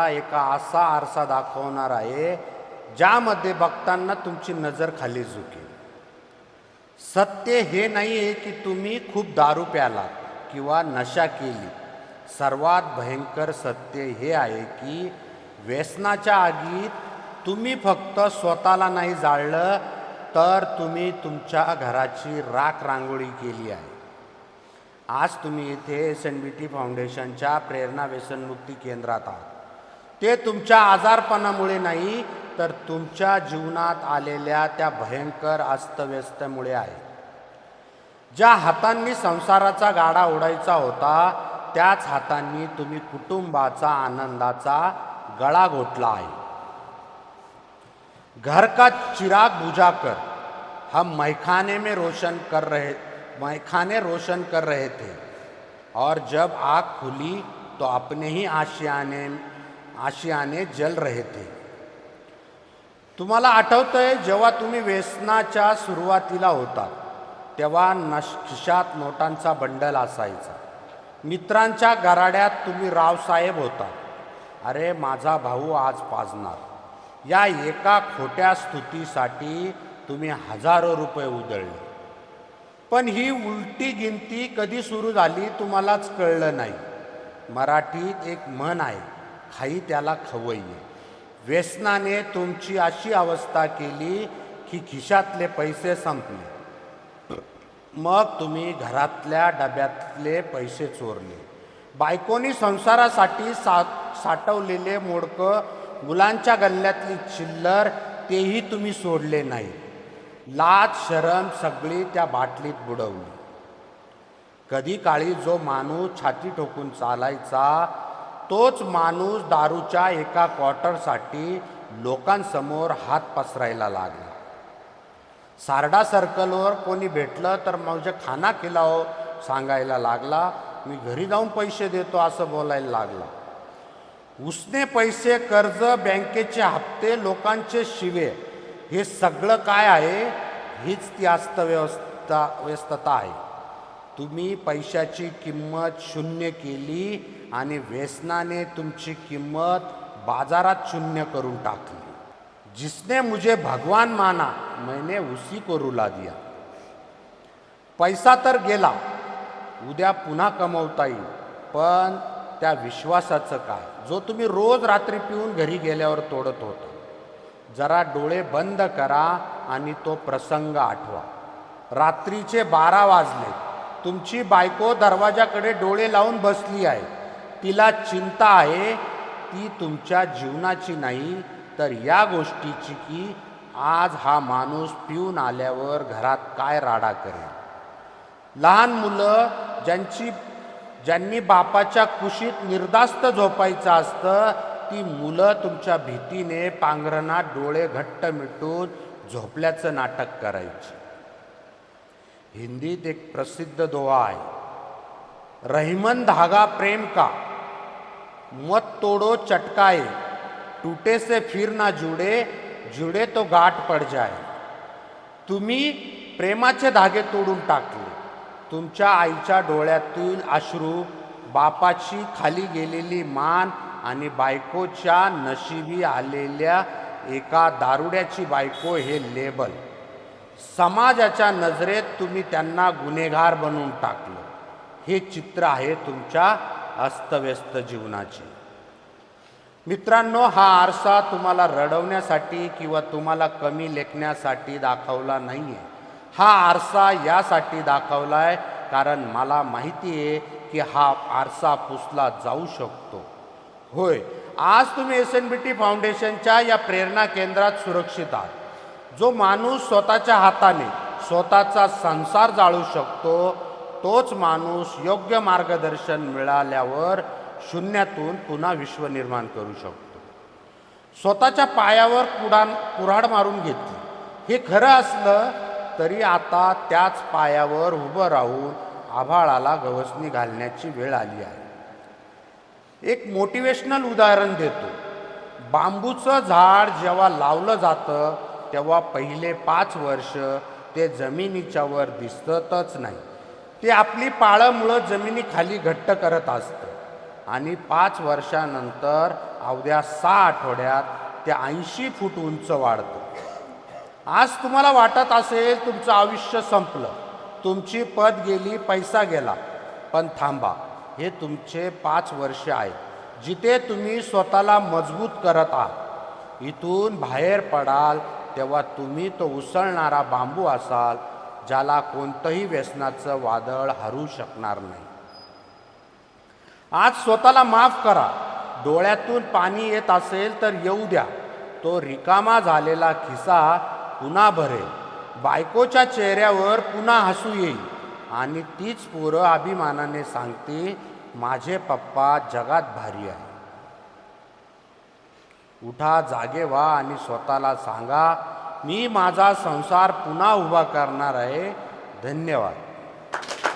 एका असा आरसा दाखवणार आहे ज्यामध्ये बघताना तुमची नजर खाली झुकेल. सत्य हे नाही आहे की तुम्ही खूप दारू प्यालात किंवा नशा केली. सर्वात भयंकर सत्य हे आहे की व्यसनाच्या आगीत तुम्ही फक्त स्वतःला नाही जाळलं तर तुम्ही तुमच्या घराची राख रांगोळी केली आहे. आज तुम्ही इथे SNBT फाउंडेशनच्या प्रेरणा व्यसनमुक्ती केंद्रात आहात. ते तुमच्या आजारपणामुळे नाही तर तुमच्या जीवनात आलेल्या त्या भयंकर अस्तव्यस्तमुळे आहे. ज्या हातांनी संसाराचा गाडा ओढायचा होता त्याच हातांनी तुम्ही कुटुंबाचा आनंदाचा गळा घोटला आहे. घर का चिराग बुझा कर हम मैखाने रोशन कर रहे थे और जब आग खुली तो अपने ही आशियाने जल रहे थे. तुम्हाला आठवतंय जेव्हा तुम्ही व्यसनाच्या सुरुवातीला होता तेव्हा खिशात नोटांचा बंडल असायचा. मित्रांच्या गराड्यात तुम्ही रावसाहेब होता. अरे माझा भाऊ आज पाजणार. या एका खोट्या स्तुतीसाठी तुम्ही हजारो रुपये उधळले. पण ही उलटी गिनती कधी सुरू झाली तुम्हालाच कळलं नाही. मराठीत एक म्हण आहे, खाई त्याला खवय्ये. व्यसनाने तुमची अशी अवस्था केली की खिशातले पैसे संपले. मग तुम्ही घरातल्या डब्यातले पैसे चोरले. बायकोनी संसारासाठी साठवलेले मोडकं, मुलांच्या गल्ल्यातली चिल्लर तेही तुम्ही सोडले नाही. लाज शरम सगळी त्या बाटलीत बुडवली. कधी काळी जो माणूस छाती ठोकून चालायचा तोच माणूस दारूच्या एका क्वार्टरसाठी लोकांसमोर हात पसरायला लागला. सारडा सर्कलवर कोणी भेटलं तर म्हणजे खाना खिलाओ सांगायला लागला. मी घरी जाऊन पैसे देतो असं बोलायला लागला. उसने पैसे, कर्ज, बँकेचे हप्ते, लोकांचे शिवे, हे सगळं काय आहे? हीच ती व्यस्तता आहे. तुम्ही पैशाची किंमत शून्य केली आणि व्यसनाने तुमची किंमत बाजारात शून्य करून टाकली. जिसने मुझे भगवान माना मैंने उसी को रुला दिया. पैसा तर गेला, उद्या पुन्हा कमवता येईल, पण त्या विश्वासाचं काय जो तुम्ही रोज रात्री पिऊन घरी गेल्यावर तोडत होता. जरा डोळे बंद करा आणि तो प्रसंग आठवा. रात्रीचे 12 वाजले. तुमची बायको दरवाजाकडे डोळे लावून बसली आहे. तिला चिंता आहे, ती तुमच्या जीवनाची नाही तर या गोष्टीची की आज हा माणूस पिऊन आल्यावर घरात काय राडा करेल. लहान मुलं ज्यांनी बापाच्या कुशीत निर्धास्त झोपायचं असतं ती मुलं तुमच्या भीतीने पांघरणात डोळे घट्ट मिटून झोपल्याचं नाटक करायची. हिंदीत एक प्रसिद्ध दोहा आहे, रहीमन धागा प्रेम का मत तोडो चटकाए, टूटे से फिर ना जुडे तो गाठ पड जाए. तुम्ही प्रेमाचे धागे तोडून टाकले. तुमच्या आईच्या डोळ्यातील अश्रू, बापाची खाली गेलेली मान आणि बायकोच्या नशिबी आलेल्या एका दारुड्याची बायको हे लेबल. समाजाच्या नजरेत तुम्ही त्यांना गुन्हेगार बनवून टाकलं. हे चित्र आहे तुमच्या अस्तव्यस्त जीवनाचे. मित्रांनो, हा आरसा तुम्हाला रडवण्यासाठी किंवा तुम्हाला कमी लेखण्यासाठी दाखवला नाही आहे. हा आरसा यासाठी दाखवलाय कारण मला माहिती आहे की हा आरसा पुसला जाऊ शकतो. होय, आज तुम्ही SNBT फाउंडेशनच्या या प्रेरणा केंद्रात सुरक्षित आहात. जो माणूस स्वतःच्या हाताने स्वतःचा संसार जाळू शकतो तोच माणूस योग्य मार्गदर्शन मिळाल्यावर शून्यातून पुन्हा विश्व निर्माण करू शकतो. स्वतःच्या पायावर कुऱ्हाड मारून घेतली हे खरं असलं तरी आता त्याच पायावर उभं राहून आभाळाला गवसणी घालण्याची वेळ आली आहे. एक मोटिवेशनल उदाहरण देतो. बांबूचं झाड जेव्हा लावलं जातं तेव्हा पहिले 5 वर्ष ते जमिनीच्या वर दिसतच नाही. ते आपली पाळंमुळं जमिनीखाली घट्ट करत असतं आणि 5 वर्षानंतर अवघ्या 6 आठवड्यात ते 80 फूट उंच वाढतं. आज तुम्हाला वाटत असेल तुमचं आयुष्य संपलं, तुमची पद गेली, पैसा गेला. पण थांबा, हे तुमचे 5 वर्ष आहेत जिथे तुम्ही स्वतःला मजबूत करत आहात. इथून बाहेर पडाल तेव्हा तुम्ही तो उसळणारा बांबू असाल ज्याला कोणतंही व्यसनाचं वादळ हरू शकणार नाही. आज स्वतःला माफ करा. डोळ्यातून पाणी येत असेल तर येऊ द्या. तो रिकामा झालेला खिसा पुन्हा भरेल. बायकोच्या चेहऱ्यावर पुन्हा हसू येईल आणि तीच पोरं अभिमानाने सांगते, माझे पप्पा जगात भारी आहे. उठा, जागे व्हा आणि स्वतःला सांगा, मी माझा संसार पुन्हा उभा करणार आहे. धन्यवाद.